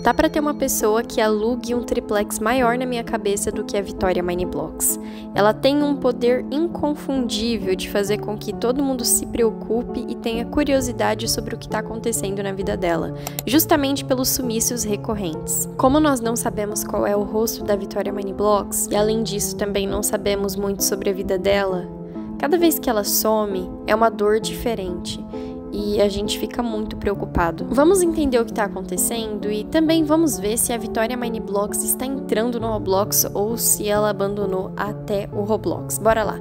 Dá pra ter uma pessoa que alugue um triplex maior na minha cabeça do que a Vitória Mineblocks. Ela tem um poder inconfundível de fazer com que todo mundo se preocupe e tenha curiosidade sobre o que está acontecendo na vida dela, justamente pelos sumiços recorrentes. Como nós não sabemos qual é o rosto da Vitória Mineblocks, e além disso também não sabemos muito sobre a vida dela, cada vez que ela some é uma dor diferente. E a gente fica muito preocupado. Vamos entender o que está acontecendo e também vamos ver se a Vitória Mineblocks está entrando no Roblox ou se ela abandonou até o Roblox. Bora lá!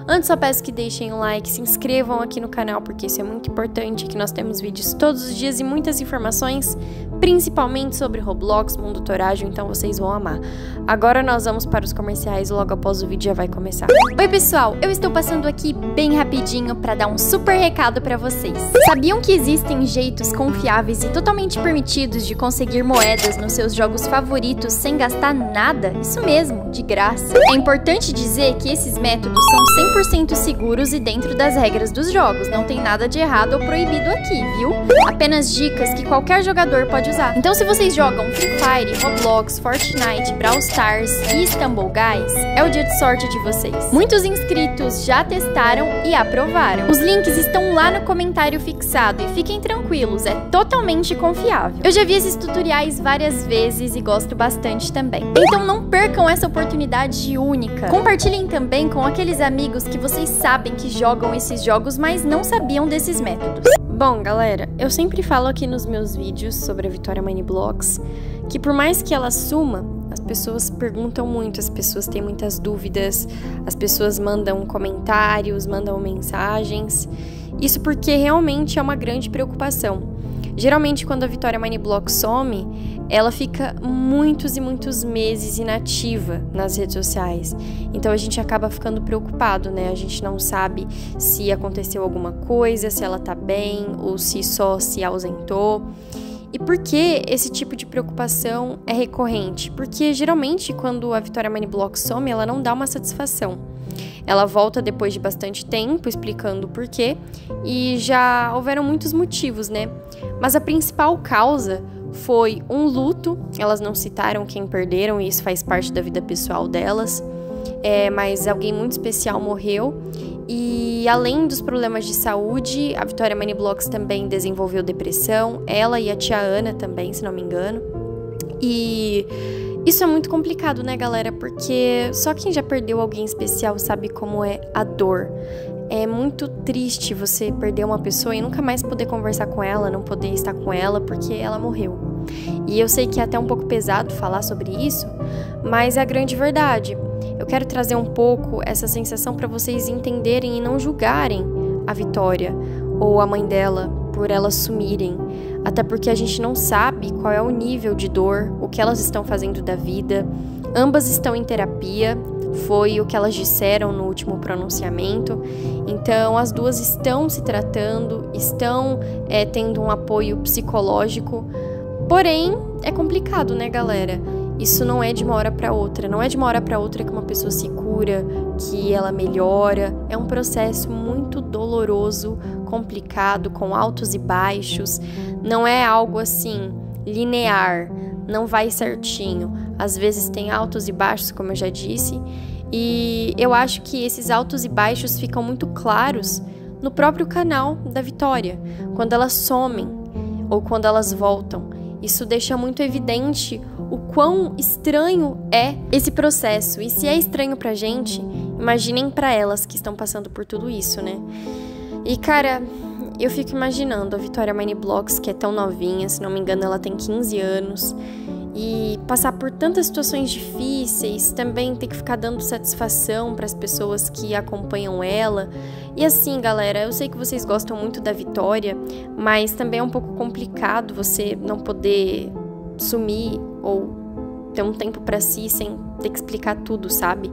Antes só peço que deixem um like, se inscrevam aqui no canal porque isso é muito importante, que nós temos vídeos todos os dias e muitas informações, principalmente sobre Roblox, Mundo Torágio, então vocês vão amar. Agora nós vamos para os comerciais, logo após o vídeo já vai começar. Oi pessoal, eu estou passando aqui bem rapidinho para dar um super recado para vocês. Sabiam que existem jeitos confiáveis e totalmente permitidos de conseguir moedas nos seus jogos favoritos sem gastar nada? Isso mesmo, de graça. É importante dizer que esses métodos são 100% seguros e dentro das regras dos jogos, não tem nada de errado ou proibido aqui, viu? Apenas dicas que qualquer jogador pode usar. Então se vocês jogam Free Fire, Roblox, Fortnite, Brawl Stars e Stumble Guys, é o dia de sorte de vocês. Muitos inscritos já testaram e aprovaram. Os links estão lá no comentário fixado e fiquem tranquilos, é totalmente confiável. Eu já vi esses tutoriais várias vezes e gosto bastante também. Então não percam essa oportunidade única. Compartilhem também com aqueles amigos que vocês sabem que jogam esses jogos, mas não sabiam desses métodos. Bom, galera, eu sempre falo aqui nos meus vídeos sobre a Vitória Mineblocks que por mais que ela suma, as pessoas perguntam muito, as pessoas têm muitas dúvidas, as pessoas mandam comentários, mandam mensagens. Isso porque realmente é uma grande preocupação. Geralmente, quando a Vitória Mineblocks some, ela fica muitos e muitos meses inativa nas redes sociais. Então a gente acaba ficando preocupado, né? A gente não sabe se aconteceu alguma coisa, se ela tá bem ou se só se ausentou. E por que esse tipo de preocupação é recorrente? Porque geralmente quando a Vitória Mineblocks some, ela não dá uma satisfação. Ela volta depois de bastante tempo, explicando o porquê, e já houveram muitos motivos, né? Mas a principal causa foi um luto, elas não citaram quem perderam, e isso faz parte da vida pessoal delas, mas alguém muito especial morreu, e além dos problemas de saúde, a Vitória Mineblocks também desenvolveu depressão, ela e a tia Ana também, se não me engano, e isso é muito complicado, né, galera? Porque só quem já perdeu alguém especial sabe como é a dor. É muito triste você perder uma pessoa e nunca mais poder conversar com ela, não poder estar com ela porque ela morreu. E eu sei que é até um pouco pesado falar sobre isso, mas é a grande verdade. Eu quero trazer um pouco essa sensação para vocês entenderem e não julgarem a Vitória ou a mãe dela por elas sumirem. Até porque a gente não sabe qual é o nível de dor, o que elas estão fazendo da vida. Ambas estão em terapia, foi o que elas disseram no último pronunciamento. Então as duas estão se tratando, estão tendo um apoio psicológico. Porém, é complicado, né, galera? Isso não é de uma hora para outra. Não é de uma hora para outra que uma pessoa se cura, que ela melhora. É um processo muito doloroso, complicado, com altos e baixos. Não é algo assim linear, não vai certinho. Às vezes tem altos e baixos, como eu já disse. E eu acho que esses altos e baixos ficam muito claros no próprio canal da Vitória, quando elas somem ou quando elas voltam. Isso deixa muito evidente o quão estranho é esse processo. E se é estranho pra gente, imaginem pra elas que estão passando por tudo isso, né? E, cara, eu fico imaginando a Vitória Mineblocks, que é tão novinha, se não me engano ela tem 15 anos, e passar por tantas situações difíceis, também ter que ficar dando satisfação para as pessoas que acompanham ela. E assim, galera, eu sei que vocês gostam muito da Vitória, mas também é um pouco complicado você não poder sumir ou ter um tempo para si sem ter que explicar tudo, sabe?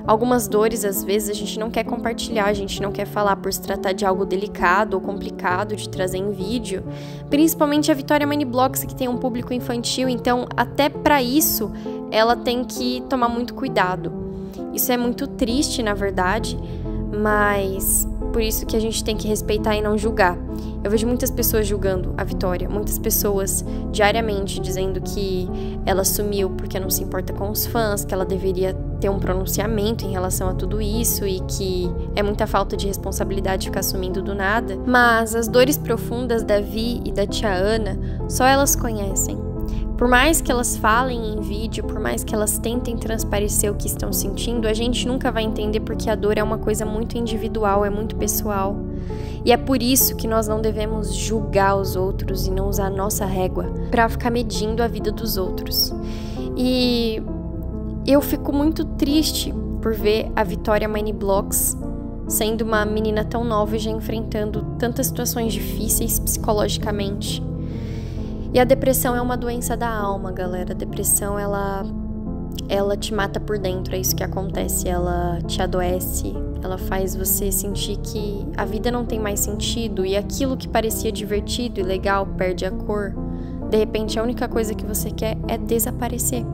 Algumas dores, às vezes, a gente não quer compartilhar, a gente não quer falar por se tratar de algo delicado ou complicado de trazer em vídeo. Principalmente a Vitória Mineblocks, que tem um público infantil, então até para isso ela tem que tomar muito cuidado. Isso é muito triste, na verdade, mas por isso que a gente tem que respeitar e não julgar. Eu vejo muitas pessoas julgando a Vitória, muitas pessoas diariamente dizendo que ela sumiu porque não se importa com os fãs, que ela deveria ter um pronunciamento em relação a tudo isso e que é muita falta de responsabilidade ficar sumindo do nada. Mas as dores profundas da Vi e da tia Ana, só elas conhecem. Por mais que elas falem em vídeo, por mais que elas tentem transparecer o que estão sentindo, a gente nunca vai entender porque a dor é uma coisa muito individual, é muito pessoal. E é por isso que nós não devemos julgar os outros e não usar a nossa régua para ficar medindo a vida dos outros. E eu fico muito triste por ver a Vitória Miniblox sendo uma menina tão nova e já enfrentando tantas situações difíceis psicologicamente. E a depressão é uma doença da alma, galera. A depressão, ela te mata por dentro, é isso que acontece. Ela te adoece, ela faz você sentir que a vida não tem mais sentido e aquilo que parecia divertido e legal perde a cor. De repente, a única coisa que você quer é desaparecer.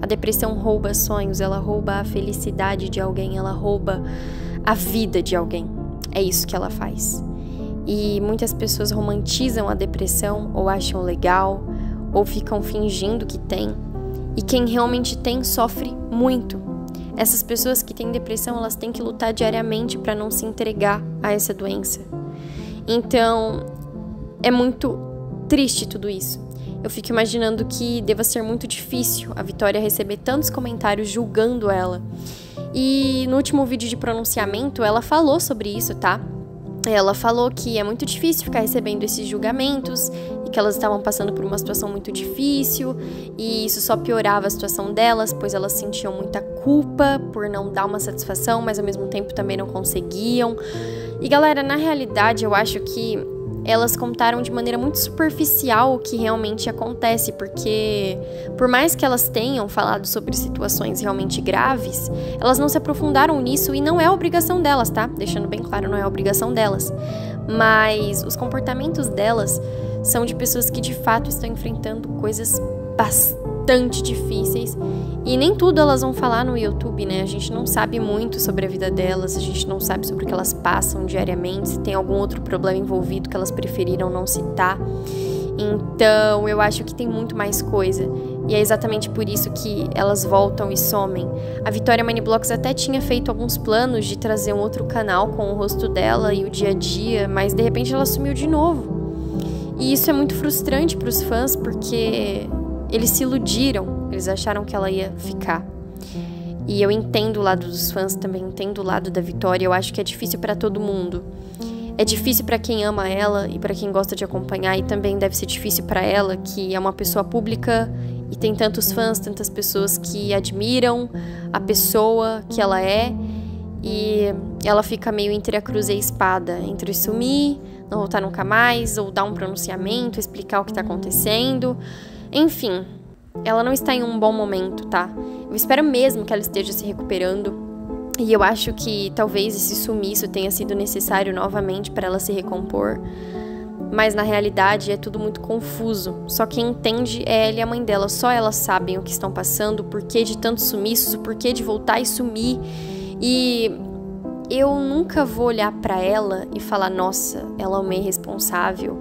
A depressão rouba sonhos, ela rouba a felicidade de alguém, ela rouba a vida de alguém. É isso que ela faz. E muitas pessoas romantizam a depressão, ou acham legal, ou ficam fingindo que tem. E quem realmente tem sofre muito. Essas pessoas que têm depressão, elas têm que lutar diariamente para não se entregar a essa doença. Então, é muito triste tudo isso. Eu fico imaginando que deva ser muito difícil a Vitória receber tantos comentários julgando ela. E no último vídeo de pronunciamento, ela falou sobre isso, tá? Ela falou que é muito difícil ficar recebendo esses julgamentos e que elas estavam passando por uma situação muito difícil e isso só piorava a situação delas, pois elas sentiam muita culpa por não dar uma satisfação, mas ao mesmo tempo também não conseguiam. E galera, na realidade eu acho que elas contaram de maneira muito superficial o que realmente acontece, porque por mais que elas tenham falado sobre situações realmente graves, elas não se aprofundaram nisso e não é obrigação delas, tá? Deixando bem claro, não é obrigação delas. Mas os comportamentos delas são de pessoas que de fato estão enfrentando coisas bastante difíceis e nem tudo elas vão falar no YouTube, né? A gente não sabe muito sobre a vida delas, a gente não sabe sobre o que elas passam diariamente, se tem algum outro problema envolvido que elas preferiram não citar. Então, eu acho que tem muito mais coisa. E é exatamente por isso que elas voltam e somem. A Vitória Miniblox até tinha feito alguns planos de trazer um outro canal com o rosto dela e o dia a dia, mas de repente ela sumiu de novo. E isso é muito frustrante para os fãs, porque eles se iludiram, eles acharam que ela ia ficar. E eu entendo o lado dos fãs também, entendo o lado da Vitória, eu acho que é difícil para todo mundo. É difícil para quem ama ela e para quem gosta de acompanhar, e também deve ser difícil para ela, que é uma pessoa pública e tem tantos fãs, tantas pessoas que admiram a pessoa que ela é, e ela fica meio entre a cruz e a espada, entre sumir, não voltar nunca mais, ou dar um pronunciamento, explicar o que tá acontecendo. Enfim, ela não está em um bom momento, tá? Eu espero mesmo que ela esteja se recuperando. E eu acho que talvez esse sumiço tenha sido necessário novamente para ela se recompor. Mas na realidade é tudo muito confuso. Só quem entende é ela e a mãe dela. Só elas sabem o que estão passando, o porquê de tantos sumiços, o porquê de voltar e sumir. E eu nunca vou olhar para ela e falar, nossa, ela é uma irresponsável.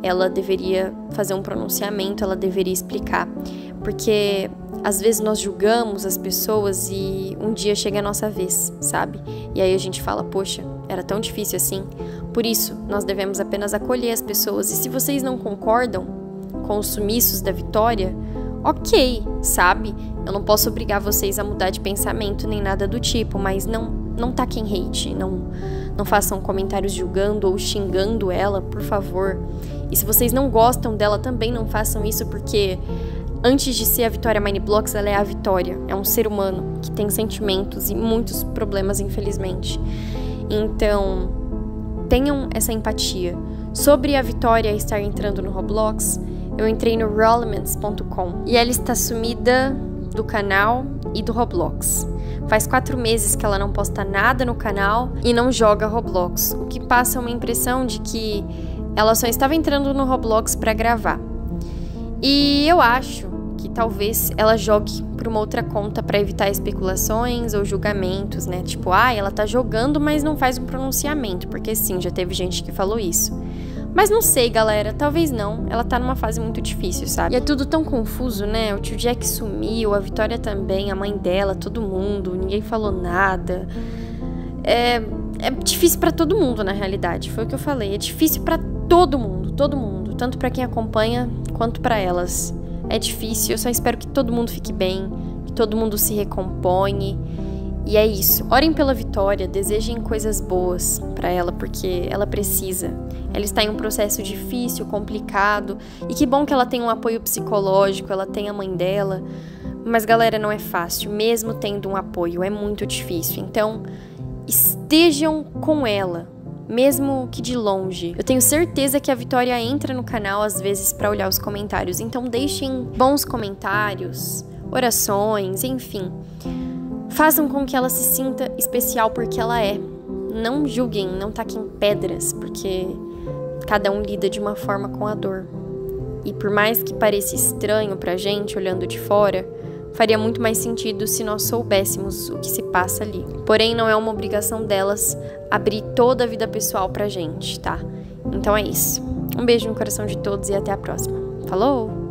Ela deveria fazer um pronunciamento, ela deveria explicar. Porque às vezes nós julgamos as pessoas e um dia chega a nossa vez, sabe? E aí a gente fala, poxa, era tão difícil assim. Por isso, nós devemos apenas acolher as pessoas. E se vocês não concordam com os sumiços da Vitória, ok, sabe? Eu não posso obrigar vocês a mudar de pensamento nem nada do tipo, mas não taquem hate, não façam comentários julgando ou xingando ela, por favor. E se vocês não gostam dela, também não façam isso, porque antes de ser a Vitória Miniblox, ela é a Vitória. É um ser humano que tem sentimentos e muitos problemas, infelizmente. Então, tenham essa empatia. Sobre a Vitória estar entrando no Roblox, eu entrei no Rollements.com e ela está sumida do canal e do Roblox. Faz 4 meses que ela não posta nada no canal e não joga Roblox, o que passa uma impressão de que ela só estava entrando no Roblox para gravar. E eu acho que talvez ela jogue por uma outra conta pra evitar especulações ou julgamentos, né? Tipo, ela tá jogando, mas não faz um pronunciamento, porque sim, já teve gente que falou isso. Mas não sei, galera, talvez não. Ela tá numa fase muito difícil, sabe? E é tudo tão confuso, né? O tio Jack sumiu, a Vitória também, a mãe dela, todo mundo, ninguém falou nada. É difícil pra todo mundo, na realidade. Foi o que eu falei. É difícil pra todo mundo. Tanto pra quem acompanha, quanto pra elas. É difícil, eu só espero que todo mundo fique bem, que todo mundo se recomponha. E é isso. Orem pela Vitória, desejem coisas boas pra ela, porque ela precisa. Ela está em um processo difícil, complicado, e que bom que ela tem um apoio psicológico, ela tem a mãe dela. Mas, galera, não é fácil, mesmo tendo um apoio, é muito difícil. Então, estejam com ela, mesmo que de longe. Eu tenho certeza que a Vitória entra no canal às vezes pra olhar os comentários, então deixem bons comentários, orações, enfim. Façam com que ela se sinta especial porque ela é. Não julguem, não taquem pedras, porque cada um lida de uma forma com a dor. E por mais que pareça estranho pra gente, olhando de fora, faria muito mais sentido se nós soubéssemos o que se passa ali. Porém, não é uma obrigação delas abrir toda a vida pessoal pra gente, tá? Então é isso. Um beijo no coração de todos e até a próxima. Falou!